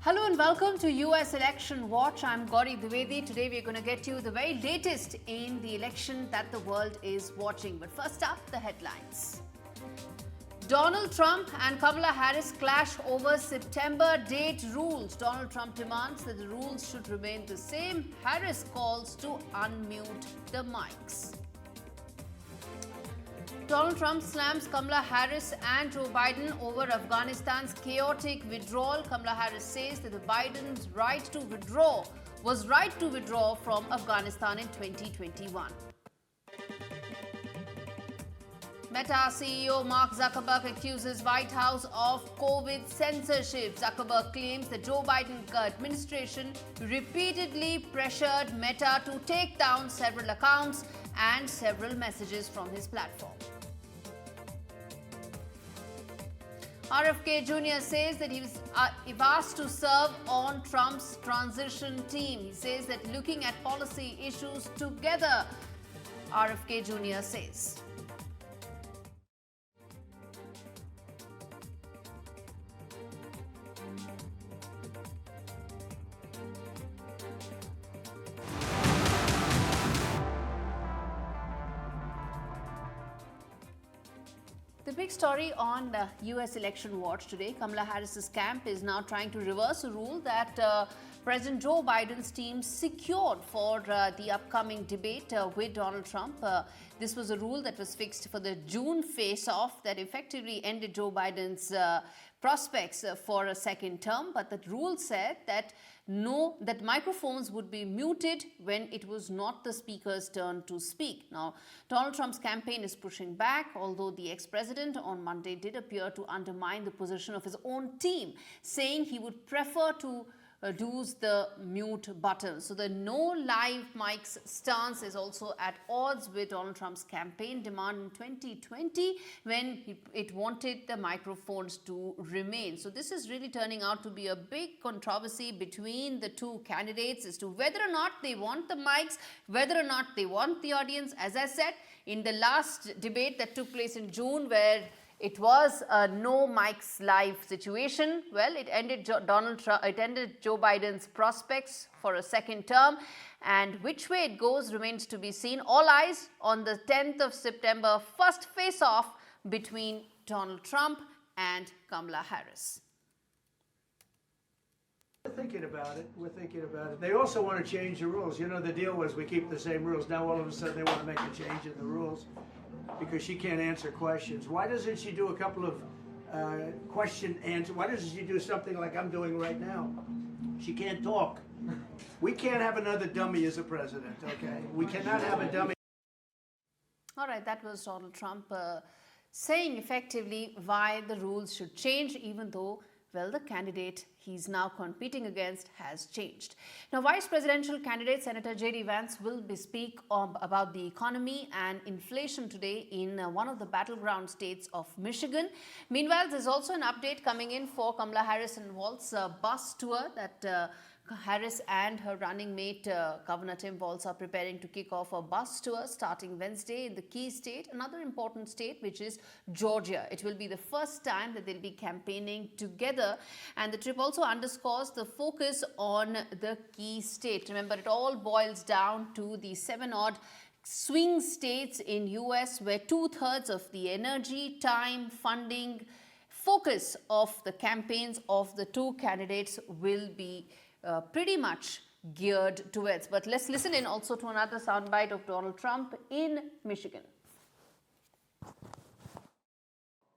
Hello and welcome to US Election Watch. I'm Gaurie Dwivedi. Today we're going to get you the very latest in the election that the world is watching. But first up, the headlines. Donald Trump and Kamala Harris clash over September date rules. Donald Trump demands that the rules should remain the same. Harris calls to unmute the mics. Donald Trump slams Kamala Harris and Joe Biden over Afghanistan's chaotic withdrawal. Kamala Harris says that the Biden's was right to withdraw from Afghanistan in 2021. Meta CEO Mark Zuckerberg accuses White House of COVID censorship. Zuckerberg claims the Joe Biden administration repeatedly pressured Meta to take down several accounts and several messages from his platform. RFK Jr. says that he was asked to serve on Trump's transition team. He says that looking at policy issues together, RFK Jr. says. The big story on US Election Watch today, Kamala Harris's camp is now trying to reverse a rule that President Joe Biden's team secured for the upcoming debate with Donald Trump. This was a rule that was fixed for the June face-off that effectively ended Joe Biden's prospects for a second term. But that rule said that that microphones would be muted when it was not the speaker's turn to speak. Now, Donald Trump's campaign is pushing back, although the ex-president on Monday did appear to undermine the position of his own team, saying he would prefer to use the mute button. So the no live mics stance is also at odds with Donald Trump's campaign demand in 2020 when it wanted the microphones to remain. So this is really turning out to be a big controversy between the two candidates as to whether or not they want the mics, whether or not they want the audience. As I said, in the last debate that took place in June, where it was a no mics live situation, well, it ended Joe Biden's prospects for a second term, and which way it goes remains to be seen. All eyes on the 10th of September, first face-off between Donald Trump and Kamala Harris. We're thinking about it. They also want to change the rules. You know, the deal was we keep the same rules. Now all of a sudden they want to make a change in the rules because she can't answer questions. Why doesn't she do a couple of question answer? Why doesn't she do something like I'm doing right now? She can't talk. We can't have another dummy as a president, okay? We cannot have a dummy. All right, that was Donald Trump saying effectively why the rules should change, even though, well, the candidate he's now competing against has changed. Now, Vice Presidential candidate Senator J.D. Vance will speak about the economy and inflation today in one of the battleground states of Michigan. Meanwhile, there's also an update coming in for Kamala Harris and Walz's bus tour that Harris and her running mate, Governor Tim Walz, are preparing to kick off a bus tour starting Wednesday in the key state, another important state, which is Georgia. It will be the first time that they'll be campaigning together, and the trip also underscores the focus on the key state. Remember, it all boils down to the 7-odd swing states in US where 2/3 of the energy, time, funding, focus of the campaigns of the two candidates will be pretty much geared towards. But let's listen in also to another soundbite of Donald Trump in Michigan.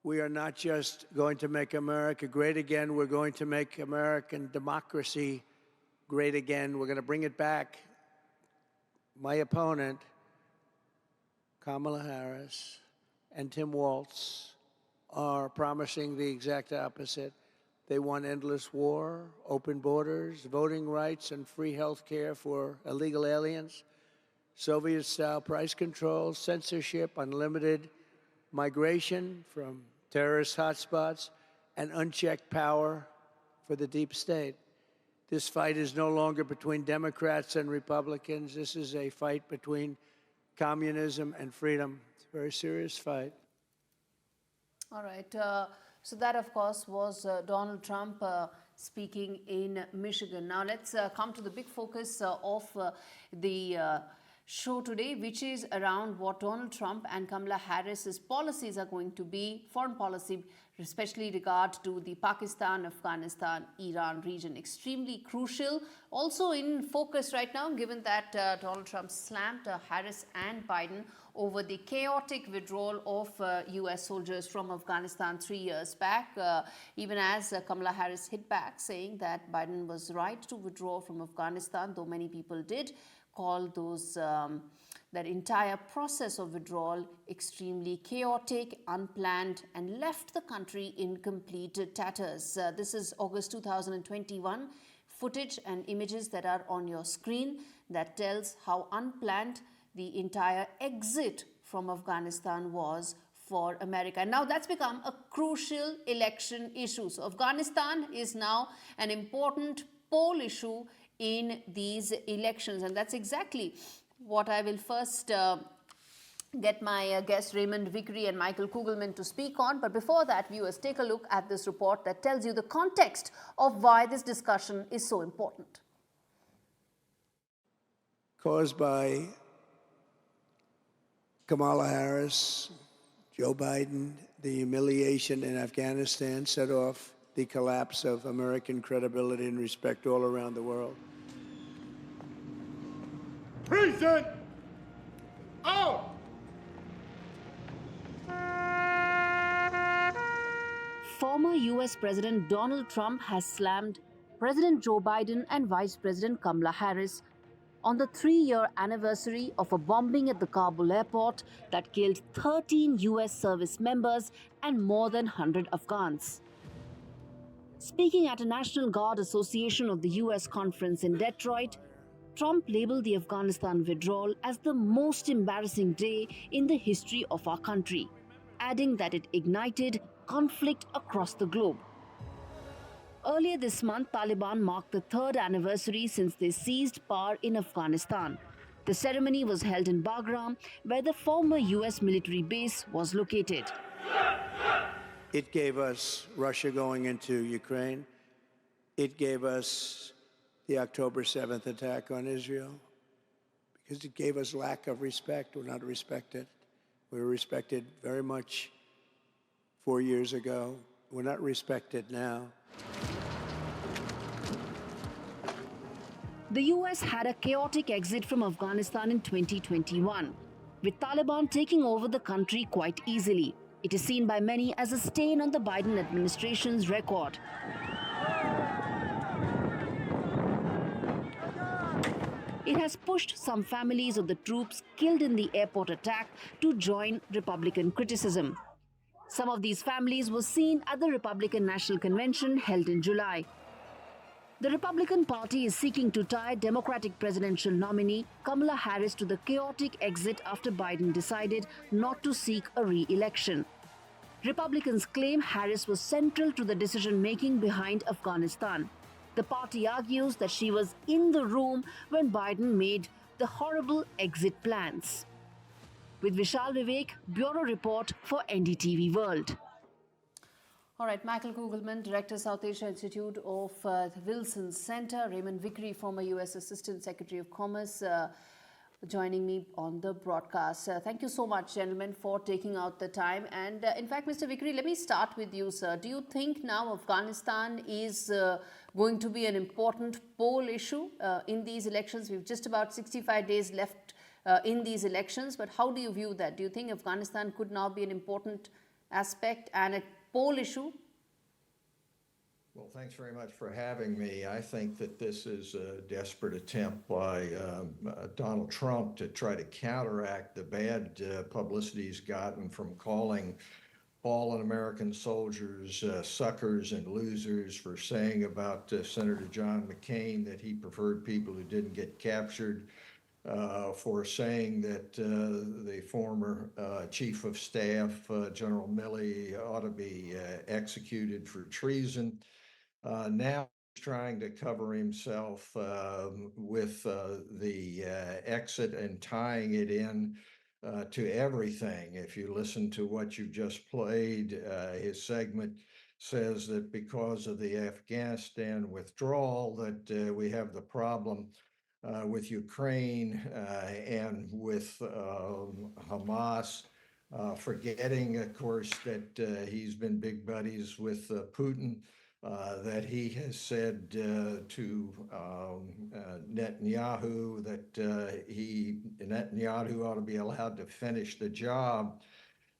We are not just going to make America great again. We're going to make American democracy great again. We're going to bring it back. My opponent, Kamala Harris, and Tim Walz are promising the exact opposite. They want endless war, open borders, voting rights, and free health care for illegal aliens, Soviet-style price controls, censorship, unlimited migration from terrorist hotspots, and unchecked power for the deep state. This fight is no longer between Democrats and Republicans. This is a fight between communism and freedom. It's a very serious fight. All right. So that, of course, was Donald Trump speaking in Michigan. Now let's come to the big focus of the show today, which is around what Donald Trump and Kamala Harris's policies are going to be, foreign policy, especially regard to the Pakistan, Afghanistan, Iran region. Extremely crucial. Also in focus right now, given that Donald Trump slammed Harris and Biden over the chaotic withdrawal of US soldiers from Afghanistan 3 years back, even as Kamala Harris hit back, saying that Biden was right to withdraw from Afghanistan, though many people did call those that entire process of withdrawal extremely chaotic, unplanned, and left the country in complete tatters. This is August 2021 footage and images that are on your screen that tells how unplanned the entire exit from Afghanistan was for America. And now that's become a crucial election issue. So Afghanistan is now an important poll issue in these elections, and that's exactly what I will first get my guests Raymond, Vickory and Michael Kugelman to speak on. But before that, viewers, take a look at this report that tells you the context of why this discussion is so important. Caused by Kamala Harris, Joe Biden, the humiliation in Afghanistan set off the collapse of American credibility and respect all around the world. Present! Out! Former US President Donald Trump has slammed President Joe Biden and Vice President Kamala Harris on the 3-year anniversary of a bombing at the Kabul airport that killed 13 US service members and more than 100 Afghans. Speaking at a National Guard Association of the US conference in Detroit, Trump labeled the Afghanistan withdrawal as the most embarrassing day in the history of our country, adding that it ignited conflict across the globe. Earlier this month, Taliban marked the 3rd anniversary since they seized power in Afghanistan. The ceremony was held in Bagram, where the former US military base was located. It gave us Russia going into Ukraine. It gave us the October 7th attack on Israel, because it gave us lack of respect. We're not respected. We were respected very much 4 years ago. We're not respected now. The US had a chaotic exit from Afghanistan in 2021, with Taliban taking over the country quite easily. It is seen by many as a stain on the Biden administration's record. It has pushed some families of the troops killed in the airport attack to join Republican criticism. Some of these families were seen at the Republican National Convention held in July. The Republican Party is seeking to tie Democratic presidential nominee Kamala Harris to the chaotic exit after Biden decided not to seek a re-election. Republicans claim Harris was central to the decision-making behind Afghanistan. The party argues that she was in the room when Biden made the horrible exit plans. With Vishal Vivek, Bureau Report for NDTV World. All right, Michael Kugelman, Director, South Asia Institute of the Wilson Center. Raymond, Vickory, former U.S. Assistant Secretary of Commerce, joining me on the broadcast. Thank you so much, gentlemen, for taking out the time. And in fact, Mr. Vickory, let me start with you, sir. Do you think now Afghanistan is going to be an important poll issue in these elections? We've just about 65 days left in these elections, but how do you view that? Do you think Afghanistan could now be an important aspect and a poll issue? Well, thanks very much for having me. I think that this is a desperate attempt by Donald Trump to try to counteract the bad publicity he's gotten from calling fallen American soldiers suckers and losers, for saying about Senator John McCain that he preferred people who didn't get captured, for saying that the former Chief of Staff, General Milley, ought to be executed for treason. Now he's trying to cover himself with the exit and tying it in to everything. If you listen to what you just played, his segment, says that because of the Afghanistan withdrawal that we have the problem with Ukraine and with Hamas, forgetting, of course, that he's been big buddies with Putin, that he has said to Netanyahu that Netanyahu ought to be allowed to finish the job.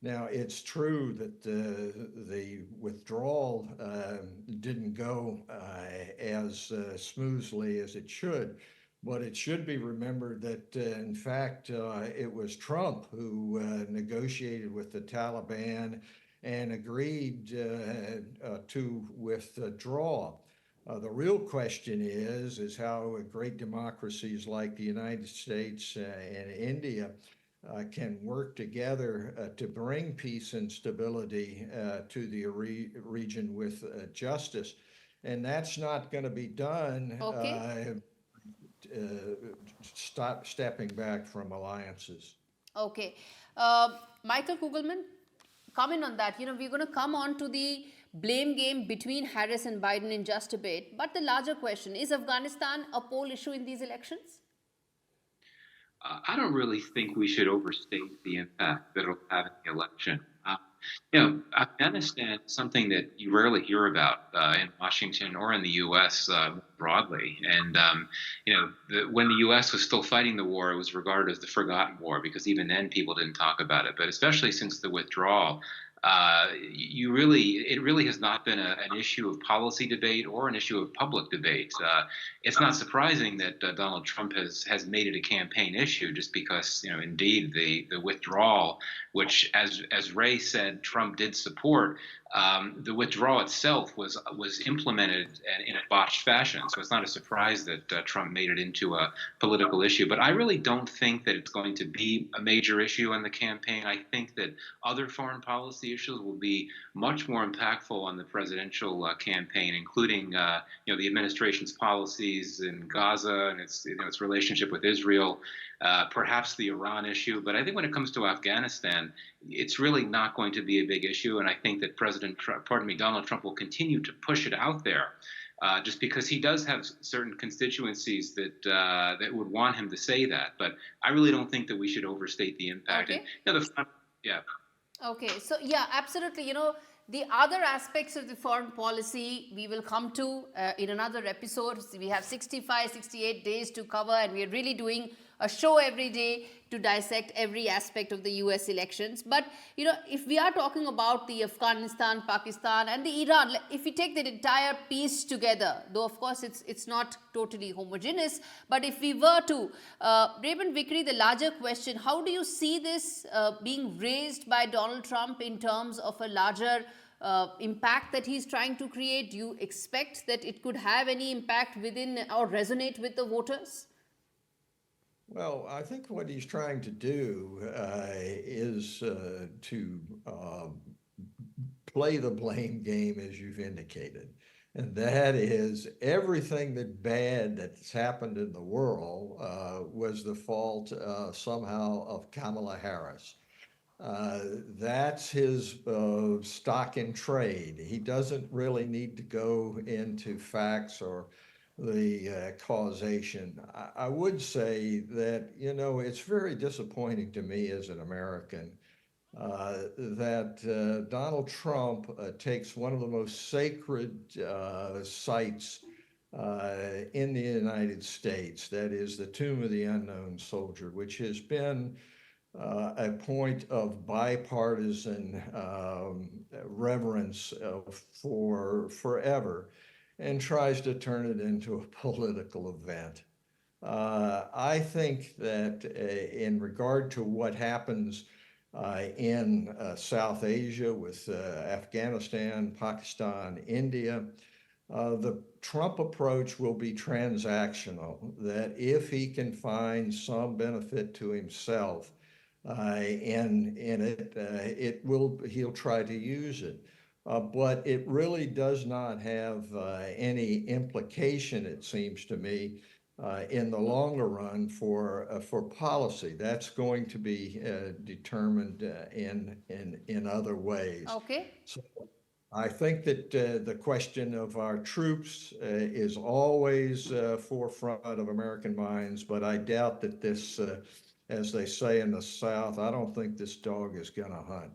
Now, it's true that the withdrawal didn't go as smoothly as it should, but it should be remembered that, in fact, it was Trump who negotiated with the Taliban and agreed to withdraw. The real question is how great democracies like the United States and India can work together to bring peace and stability to the region with justice. And that's not going to be done stepping back from alliances. Okay. Michael Kugelman, comment on that. You know, we're going to come on to the blame game between Harris and Biden in just a bit. But the larger question, is Afghanistan a poll issue in these elections? I don't really think we should overstate the impact that it'll have in the election. You know, Afghanistan is something that you rarely hear about in Washington or in the U.S. Broadly. And, you know, when the U.S. was still fighting the war, it was regarded as the forgotten war because even then people didn't talk about it. But especially since the withdrawal, it really has not been an issue of policy debate or an issue of public debate. It's not surprising that Donald Trump has made it a campaign issue, just because, you know, indeed the withdrawal, which as Ray said, Trump did support. The withdrawal itself was implemented in a botched fashion, so it's not a surprise that Trump made it into a political issue. But I really don't think that it's going to be a major issue in the campaign. I think that other foreign policy issues will be much more impactful on the presidential campaign, including the administration's policies in Gaza and its relationship with Israel. Perhaps the Iran issue, but I think when it comes to Afghanistan, it's really not going to be a big issue, and I think that Donald Trump will continue to push it out there, just because he does have certain constituencies that would want him to say that. But I really don't think that we should overstate the impact. Okay. And, Okay, so yeah, absolutely. You know, the other aspects of the foreign policy we will come to in another episode. We have 65, 68 days to cover, and we are really doing a show every day to dissect every aspect of the US elections. But, you know, if we are talking about the Afghanistan, Pakistan and the Iran, if we take the entire piece together, though of course it's not totally homogeneous, but if we were to, Raymond, Vickory, the larger question, how do you see this being raised by Donald Trump in terms of a larger impact that he's trying to create? Do you expect that it could have any impact within or resonate with the voters? Well, I think what he's trying to do is to play the blame game, as you've indicated. And that is everything that's happened in the world was the fault somehow of Kamala Harris. That's his stock in trade. He doesn't really need to go into facts or the causation. I would say that, you know, it's very disappointing to me as an American that Donald Trump takes one of the most sacred sites in the United States, that is the Tomb of the Unknown Soldier, which has been a point of bipartisan reverence for forever, and tries to turn it into a political event. I think that in regard to what happens in South Asia with Afghanistan, Pakistan, India, the Trump approach will be transactional, that if he can find some benefit to himself in it, he'll try to use it. But it really does not have any implication, it seems to me, in the longer run for policy. That's going to be determined in other ways. Okay. So I think that the question of our troops is always forefront of American minds, but I doubt that this, as they say in the South, I don't think this dog is going to hunt.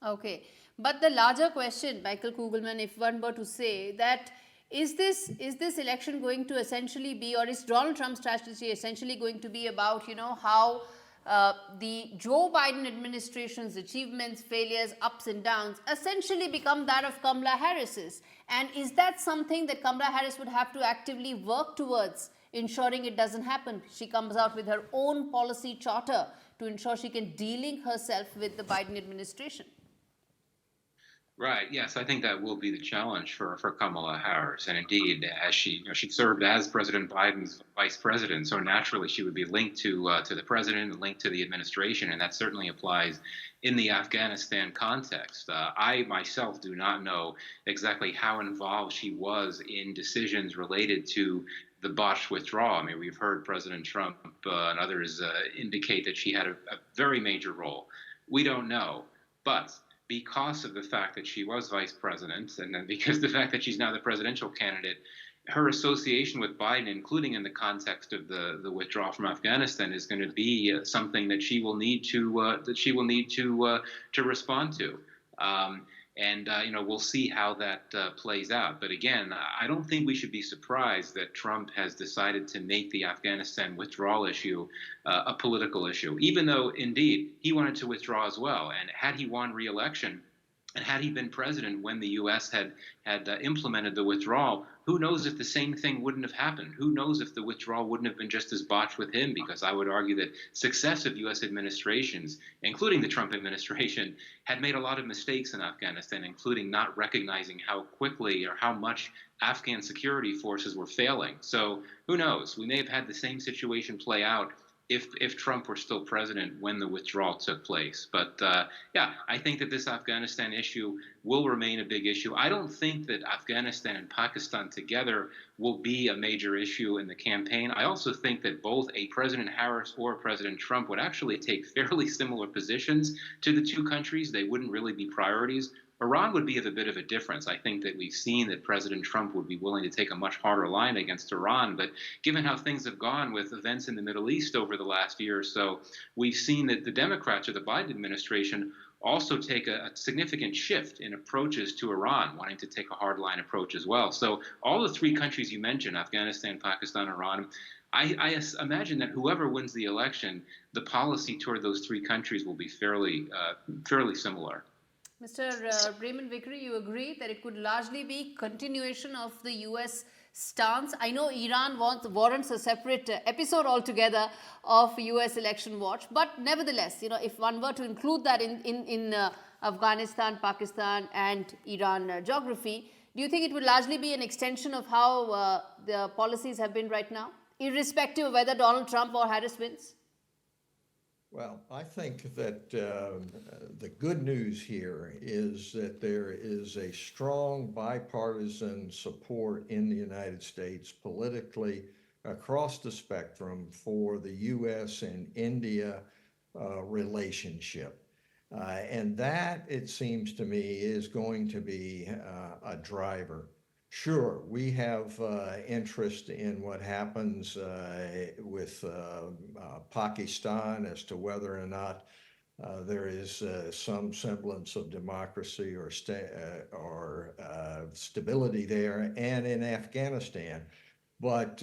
Okay, but the larger question, Michael Kugelman, if one were to say that is this election going to essentially be, or is Donald Trump's strategy essentially going to be about, how the Joe Biden administration's achievements, failures, ups and downs essentially become that of Kamala Harris's? And is that something that Kamala Harris would have to actively work towards ensuring it doesn't happen? She comes out with her own policy charter to ensure she can de-link herself with the Biden administration. Right. Yes, I think that will be the challenge for Kamala Harris. And indeed, as she served as President Biden's vice president, so naturally she would be linked to the president and linked to the administration, and that certainly applies in the Afghanistan context. I myself do not know exactly how involved she was in decisions related to the botched withdrawal. I mean, we've heard President Trump and others indicate that she had a very major role. We don't know, but because of the fact that she was vice president, and then because of the fact that she's now the presidential candidate, her association with Biden, including in the context of the withdrawal from Afghanistan, is going to be something that she will need to respond to. We'll see how that plays out. But again, I don't think we should be surprised that Trump has decided to make the Afghanistan withdrawal issue a political issue, even though, indeed, he wanted to withdraw as well. And had he won re-election, and had he been president when the U.S. had implemented the withdrawal, who knows if the same thing wouldn't have happened? Who knows if the withdrawal wouldn't have been just as botched with him? Because I would argue that successive U.S. administrations, including the Trump administration, had made a lot of mistakes in Afghanistan, including not recognizing how quickly or how much Afghan security forces were failing. So who knows? We may have had the same situation play out if Trump were still president when the withdrawal took place. But I think that this Afghanistan issue will remain a big issue. I don't think that Afghanistan and Pakistan together will be a major issue in the campaign. I also think that both a President Harris or President Trump would actually take fairly similar positions to the two countries. They wouldn't really be priorities. Iran would be of a bit of a difference. I think that we've seen that President Trump would be willing to take a much harder line against Iran. But given how things have gone with events in the Middle East over the last year or so, we've seen that the Democrats or the Biden administration also take a significant shift in approaches to Iran, wanting to take a hardline approach as well. So all the three countries you mentioned, Afghanistan, Pakistan, Iran, I imagine that whoever wins the election, the policy toward those three countries will be fairly similar. Mr. Raymond Vickory, you agree that it could largely be continuation of the U.S. stance? I know Iran warrants a separate episode altogether of U.S. election watch, but nevertheless, if one were to include that in Afghanistan, Pakistan, and Iran geography, do you think it would largely be an extension of how the policies have been right now, irrespective of whether Donald Trump or Harris wins? Well, I think that the good news here is that there is a strong bipartisan support in the United States politically across the spectrum for the U.S. and India relationship. And that, it seems to me, is going to be a driver. Sure, we have interest in what happens with Pakistan as to whether or not there is some semblance of democracy or stability there, and in Afghanistan. But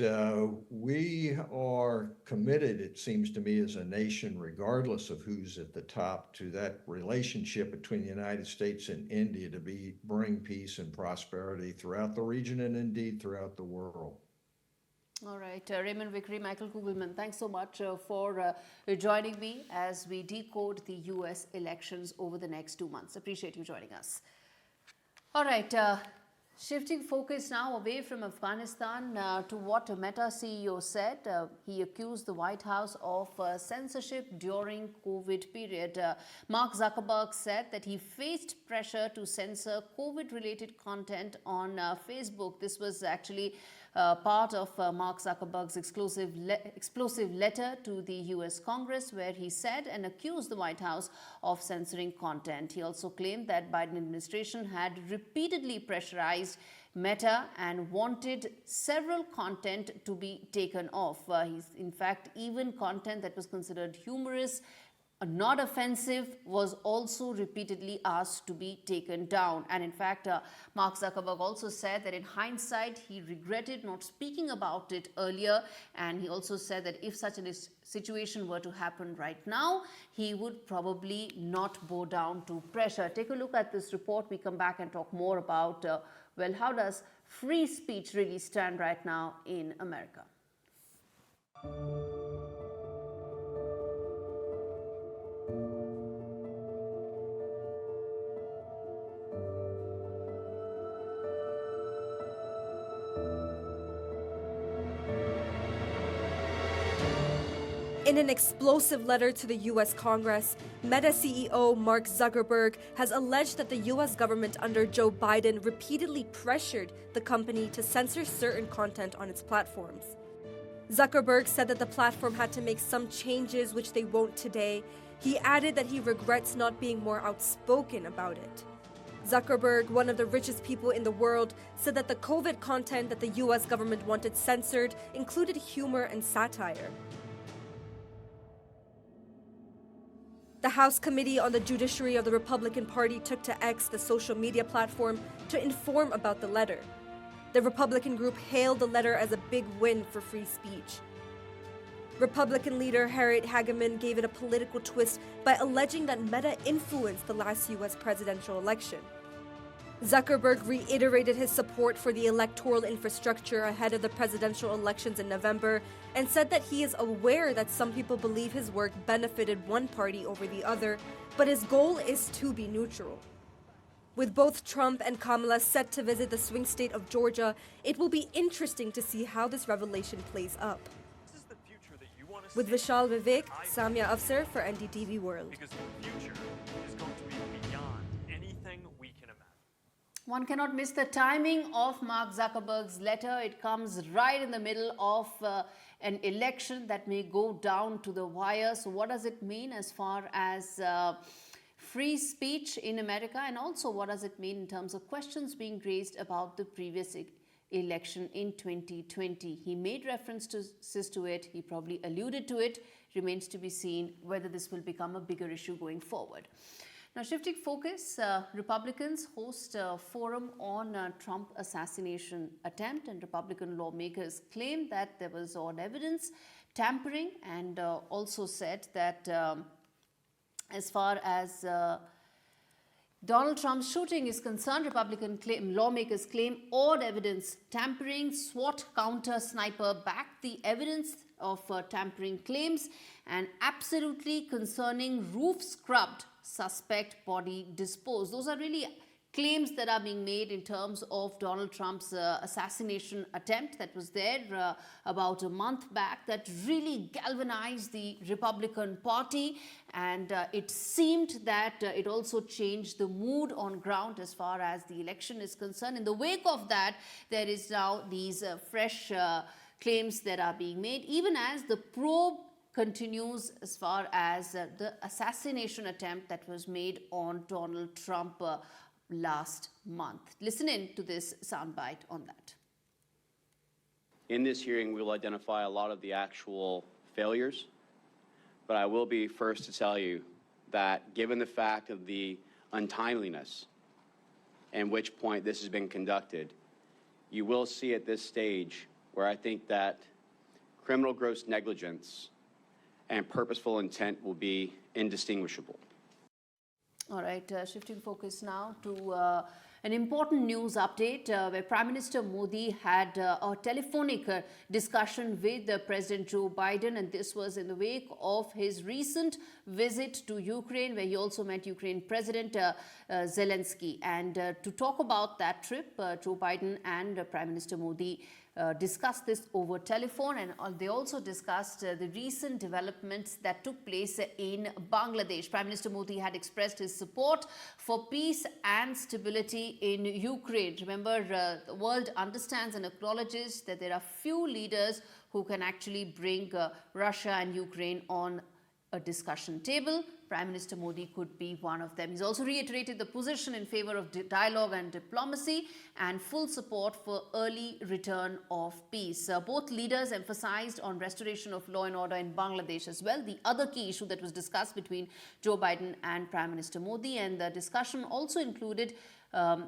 we are committed, it seems to me, as a nation, regardless of who's at the top, to that relationship between the United States and India to bring peace and prosperity throughout the region and indeed throughout the world. All right, Raymond Vickory, Michael Kugelman, thanks so much for joining me as we decode the U.S. elections over the next 2 months. Appreciate you joining us. All right. Shifting focus now away from Afghanistan to what Meta CEO said. He accused the White House of censorship during COVID period. Mark Zuckerberg said that he faced pressure to censor COVID-related content on Facebook. This was actually part of Mark Zuckerberg's explosive letter to the US Congress, where he said and accused the White House of censoring content. He also claimed that Biden administration had repeatedly pressurized Meta and wanted several content to be taken off. In fact, even content that was considered humorous, not offensive, was also repeatedly asked to be taken down. And in fact, Mark Zuckerberg also said that in hindsight, he regretted not speaking about it earlier. And he also said that if such a situation were to happen right now, he would probably not bow down to pressure. Take a look at this report. We come back and talk more about, well, how does free speech really stand right now in America? In an explosive letter to the U.S. Congress, Meta CEO Mark Zuckerberg has alleged that the U.S. government under Joe Biden repeatedly pressured the company to censor certain content on its platforms. Zuckerberg said that the platform had to make some changes, which they won't today. He added that he regrets not being more outspoken about it. Zuckerberg, one of the richest people in the world, said that the COVID content that the U.S. government wanted censored included humor and satire. The House Committee on the Judiciary of the Republican Party took to X, the social media platform, to inform about the letter. The Republican group hailed the letter as a big win for free speech. Republican leader Harriet Hageman gave it a political twist by alleging that Meta influenced the last U.S. presidential election. Zuckerberg reiterated his support for the electoral infrastructure ahead of the presidential elections in November and said that he is aware that some people believe his work benefited one party over the other, but his goal is to be neutral. With both Trump and Kamala set to visit the swing state of Georgia, it will be interesting to see how this revelation plays up. With Vishal Vivek, Samia Afsar for NDTV World. Because the future is going to be beyond anything we can imagine. One cannot miss the timing of Mark Zuckerberg's letter. It comes right in the middle of an election that may go down to the wire. So what does it mean as far as free speech in America, and also what does it mean in terms of questions being raised about the previous election in 2020? He made reference to it. He probably alluded to it. Remains to be seen whether this will become a bigger issue going forward. Now, shifting focus, Republicans host a forum on Trump assassination attempt, and Republican lawmakers claim that there was odd evidence, tampering, and also said that as far as Donald Trump's shooting is concerned, Republican lawmakers claim odd evidence, tampering, SWAT counter sniper backed the evidence of tampering claims, and absolutely concerning roof scrubbed, suspect body disposed. Those are really claims that are being made in terms of Donald Trump's assassination attempt that was there about a month back, that really galvanized the Republican Party, and it seemed that it also changed the mood on ground as far as the election is concerned. In the wake of that, there is now these fresh claims that are being made, even as the probe continues as far as the assassination attempt that was made on Donald Trump last month. Listen in to this soundbite on that. In this hearing, we will identify a lot of the actual failures, but I will be first to tell you that given the fact of the untimeliness and which point this has been conducted, you will see at this stage where I think that criminal gross negligence and purposeful intent will be indistinguishable. All right, shifting focus now to an important news update where Prime Minister Modi had a telephonic discussion with President Joe Biden, and this was in the wake of his recent visit to Ukraine, where he also met Ukraine President Zelensky. And to talk about that trip, Joe Biden and Prime Minister Modi discussed this over telephone, and they also discussed the recent developments that took place in Bangladesh. Prime Minister Modi had expressed his support for peace and stability in Ukraine. Remember, the world understands and acknowledges that there are few leaders who can actually bring Russia and Ukraine on a discussion table. Prime Minister Modi could be one of them. He's also reiterated the position in favor of dialogue and diplomacy and full support for early return of peace. Both leaders emphasized on restoration of law and order in Bangladesh as well, the other key issue that was discussed between Joe Biden and Prime Minister Modi. And the discussion also included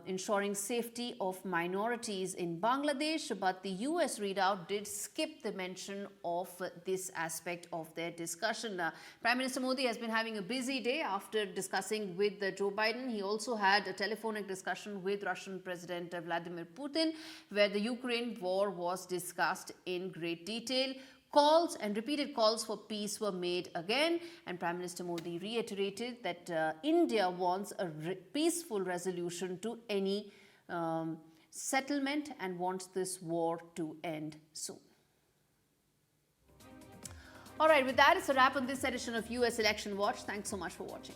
ensuring safety of minorities in Bangladesh, but the US readout did skip the mention of this aspect of their discussion. Prime Minister Modi has been having a busy day after discussing with Joe Biden. He also had a telephonic discussion with Russian President Vladimir Putin, where the Ukraine war was discussed in great detail. Calls and repeated calls for peace were made again, and Prime Minister Modi reiterated that India wants a peaceful resolution to any settlement and wants this war to end soon. All right, with that, it's a wrap on this edition of US Election Watch. Thanks so much for watching.